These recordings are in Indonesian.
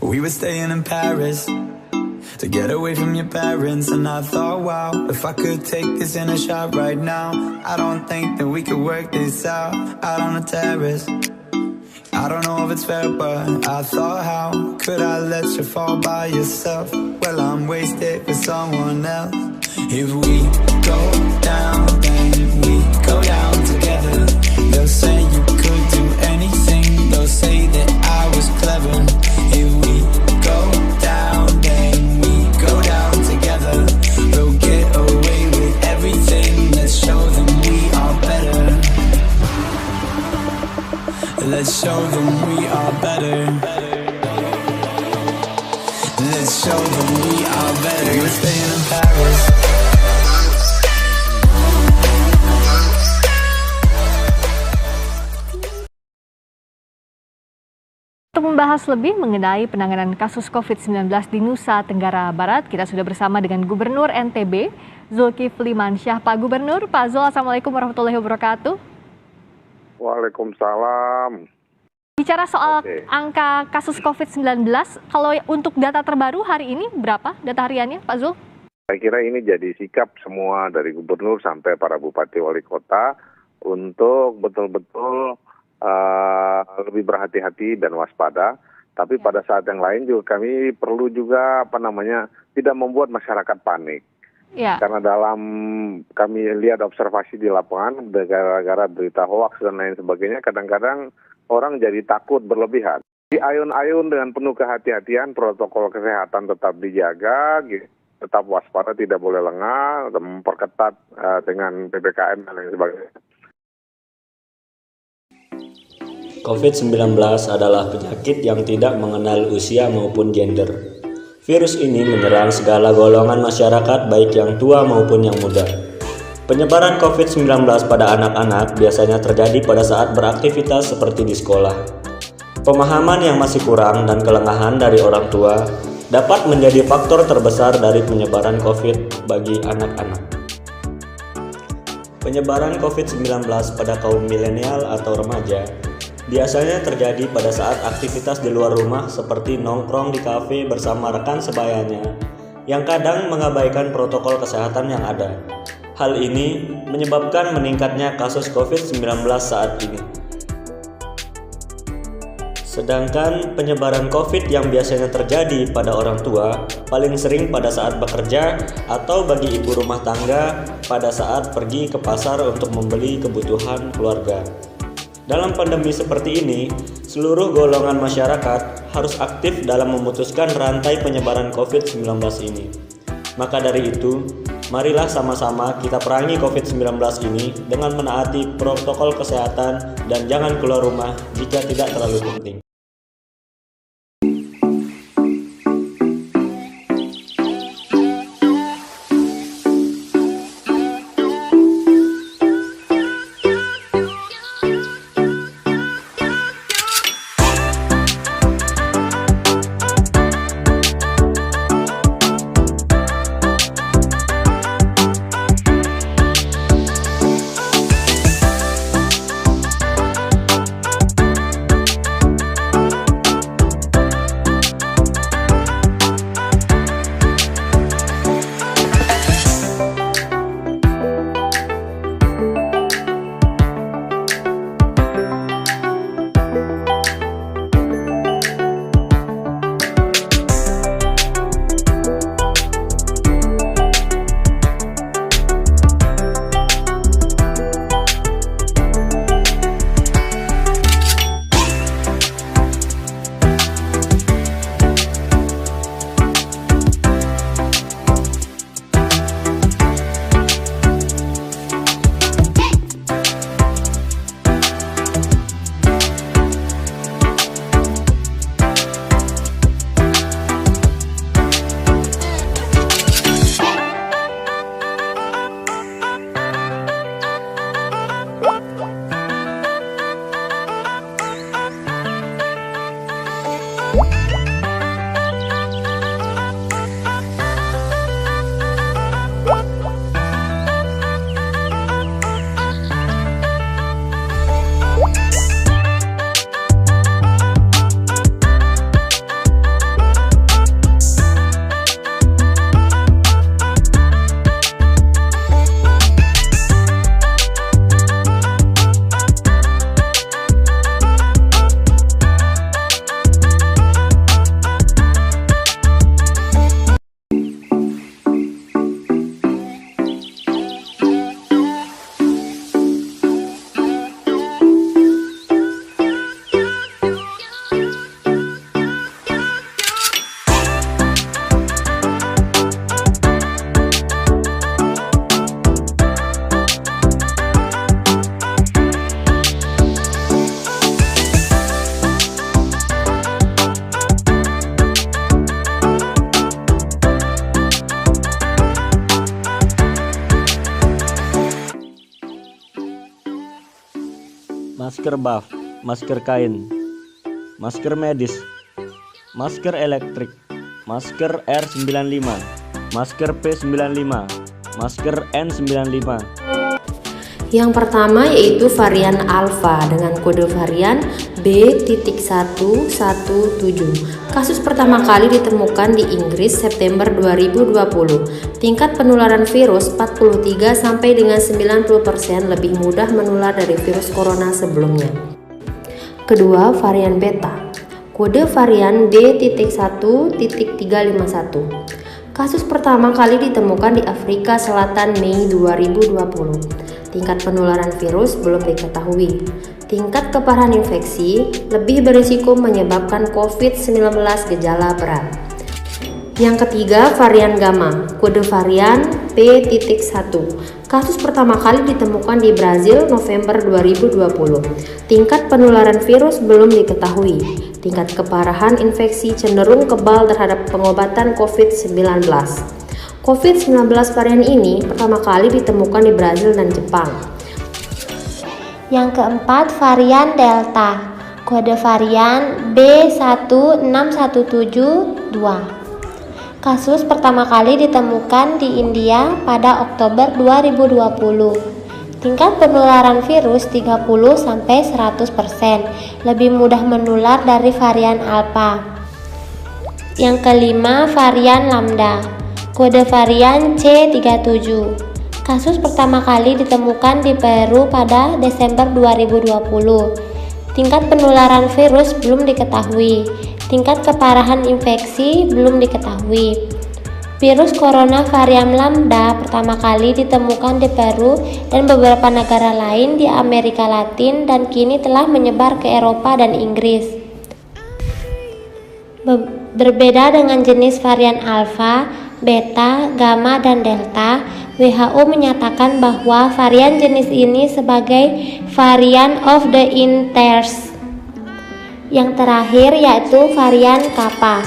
We were staying in Paris to get away from your parents, and I thought, wow, if I could take this in a shot right now, I don't think that we could work this out on the terrace. I don't know if it's fair, but I thought, how could I let you fall by yourself? Well, I'm wasted with someone else. If we go down, then we go down together. They'll say you could do anything, they'll say that I was clever. If we go down, then we go down together. We'll get away with everything, let's show them we are better. Let's show them we are better. Let's show them we are better. We're staying in Paris. Untuk membahas lebih mengenai penanganan kasus COVID-19 di Nusa Tenggara Barat, kita sudah bersama dengan Gubernur NTB, Zulkifli Mansyah. Pak Gubernur, Pak Zul, Assalamualaikum warahmatullahi wabarakatuh. Waalaikumsalam. Bicara soal angka kasus COVID-19, kalau untuk data terbaru hari ini berapa data hariannya, Pak Zul? Saya kira ini jadi sikap semua dari gubernur sampai para bupati wali kota untuk betul-betul lebih berhati-hati dan waspada. Tapi pada saat yang lain juga kami perlu juga tidak membuat masyarakat panik. Ya. Karena dalam kami lihat observasi di lapangan, gara-gara berita hoaks dan lain sebagainya, kadang-kadang orang jadi takut berlebihan. Di ayun-ayun dengan penuh kehati-hatian, protokol kesehatan tetap dijaga, tetap waspada, tidak boleh lengah, memperketat dengan PPKM dan lain sebagainya. COVID-19 adalah penyakit yang tidak mengenal usia maupun gender. Virus ini menyerang segala golongan masyarakat, baik yang tua maupun yang muda. Penyebaran COVID-19 pada anak-anak biasanya terjadi pada saat beraktivitas seperti di sekolah. Pemahaman yang masih kurang dan kelengahan dari orang tua dapat menjadi faktor terbesar dari penyebaran COVID bagi anak-anak. Penyebaran COVID-19 pada kaum milenial atau remaja biasanya terjadi pada saat aktivitas di luar rumah seperti nongkrong di kafe bersama rekan sebayanya yang kadang mengabaikan protokol kesehatan yang ada. Hal ini menyebabkan meningkatnya kasus COVID-19 saat ini. Sedangkan penyebaran COVID yang biasanya terjadi pada orang tua paling sering pada saat bekerja atau bagi ibu rumah tangga pada saat pergi ke pasar untuk membeli kebutuhan keluarga. Dalam pandemi seperti ini, seluruh golongan masyarakat harus aktif dalam memutuskan rantai penyebaran COVID-19 ini. Maka dari itu, marilah sama-sama kita perangi COVID-19 ini dengan menaati protokol kesehatan dan jangan keluar rumah jika tidak terlalu penting. masker buff, masker kain, masker medis, masker elektrik, masker R95, masker P95, masker N95. Yang pertama yaitu varian Alpha dengan kode varian B.117. Kasus pertama kali ditemukan di Inggris September 2020. Tingkat penularan virus 43 sampai dengan 90% lebih mudah menular dari virus corona sebelumnya. Kedua, varian Beta. Kode varian B.1.351. Kasus pertama kali ditemukan di Afrika Selatan Mei 2020. Tingkat penularan virus belum diketahui. Tingkat keparahan infeksi lebih berisiko menyebabkan COVID-19 gejala berat. Yang ketiga, varian Gamma, kode varian P.1. Kasus pertama kali ditemukan di Brazil November 2020. Tingkat penularan virus belum diketahui. Tingkat keparahan infeksi cenderung kebal terhadap pengobatan COVID-19. COVID-19 varian ini pertama kali ditemukan di Brazil dan Jepang. Yang keempat, varian Delta, kode varian B.1.617.2. Kasus pertama kali ditemukan di India pada Oktober 2020. Tingkat penularan virus 30-100%, lebih mudah menular dari varian Alpha. Yang kelima, varian Lambda, kode varian C37. Kasus pertama kali ditemukan di Peru pada Desember 2020. Tingkat penularan virus belum diketahui. Tingkat keparahan infeksi belum diketahui. Virus corona varian Lambda pertama kali ditemukan di Peru dan beberapa negara lain di Amerika Latin dan kini telah menyebar ke Eropa dan Inggris. Berbeda dengan jenis varian Alpha, Beta, Gamma, dan Delta, WHO menyatakan bahwa varian jenis ini sebagai varian of the interest. Yang terakhir yaitu varian Kappa,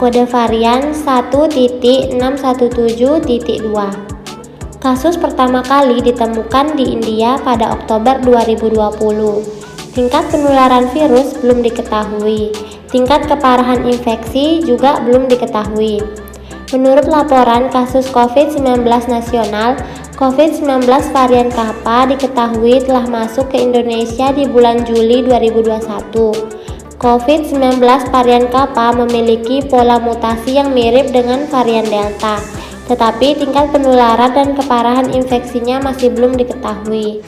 kode varian 1.617.2. Kasus pertama kali ditemukan di India pada Oktober 2020. Tingkat penularan virus belum diketahui. Tingkat keparahan infeksi juga belum diketahui. Menurut laporan kasus COVID-19 nasional, COVID-19 varian Kappa diketahui telah masuk ke Indonesia di bulan Juli 2021. COVID-19 varian Kappa memiliki pola mutasi yang mirip dengan varian Delta, tetapi tingkat penularan dan keparahan infeksinya masih belum diketahui.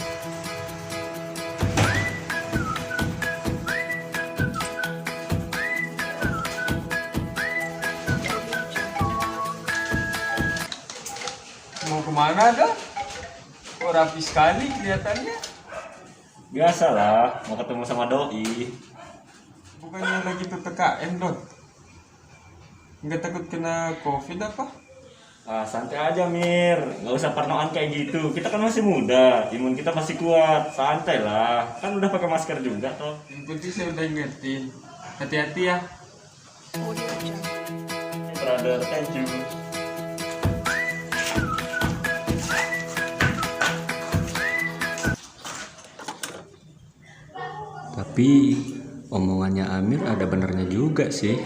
Mau kemana dah? Kok rapi sekali kelihatannya? Biasalah, mau ketemu sama doi. Bukannya lagi PPKM, Don? Nggak takut kena COVID apa? Ah, santai aja Mir, nggak usah parnoan kayak gitu. Kita kan masih muda, imun kita masih kuat. Santai lah, kan udah pakai masker juga toh. Yang penting saya udah ingetin. Hati-hati ya. Brother, thank you. Tapi omongannya Amir ada benernya juga sih.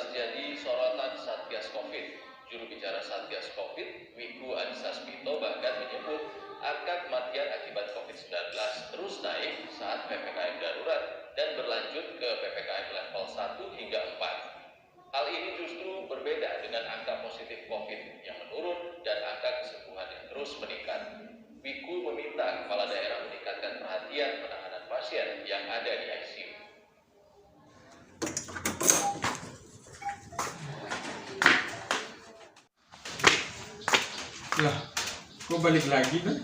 Jadi sorotan Satgas Covid. Juru bicara Satgas Covid, Wiku Adhisa Smito bahkan menyebut angka kematian akibat COVID-19 terus naik saat PPKM darurat dan berlanjut ke PPKM level 1 hingga 4. Hal ini justru berbeda dengan angka positif COVID yang menurun dan angka kesembuhan yang terus meningkat. Wiku meminta kepala daerah meningkatkan perhatian penanganan pasien yang ada di ICU. Lah, kok balik lagi, Don?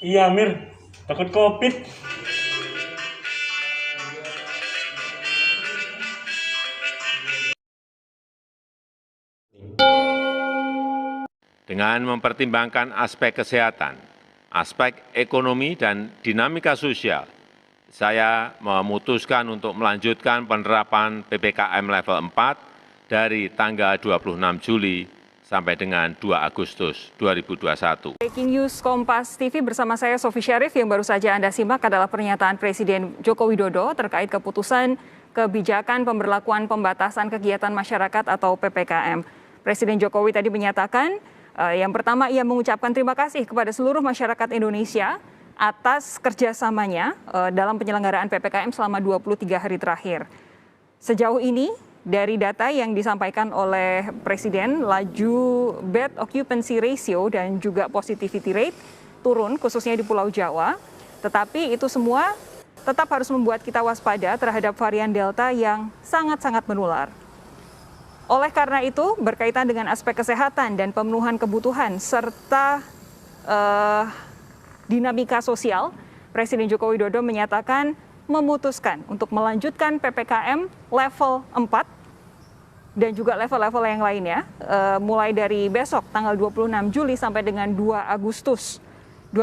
Iya Mir, takut COVID. Dengan mempertimbangkan aspek kesehatan, aspek ekonomi, dan dinamika sosial, saya memutuskan untuk melanjutkan penerapan PPKM level 4 dari tanggal 26 Juli sampai dengan 2 Agustus 2021. Breaking News Kompas TV bersama saya Sofi Syarif. Yang baru saja Anda simak adalah pernyataan Presiden Joko Widodo terkait keputusan kebijakan pemberlakuan pembatasan kegiatan masyarakat atau PPKM. Presiden Jokowi tadi menyatakan yang pertama ia mengucapkan terima kasih kepada seluruh masyarakat Indonesia atas kerjasamanya dalam penyelenggaraan PPKM selama 23 hari terakhir. Sejauh ini, dari data yang disampaikan oleh Presiden, laju bed occupancy ratio dan juga positivity rate turun khususnya di Pulau Jawa. Tetapi itu semua tetap harus membuat kita waspada terhadap varian Delta yang sangat-sangat menular. Oleh karena itu, berkaitan dengan aspek kesehatan dan pemenuhan kebutuhan serta dinamika sosial, Presiden Joko Widodo menyatakan memutuskan untuk melanjutkan PPKM level 4 dan juga level-level yang lainnya mulai dari besok tanggal 26 Juli sampai dengan 2 Agustus 2021.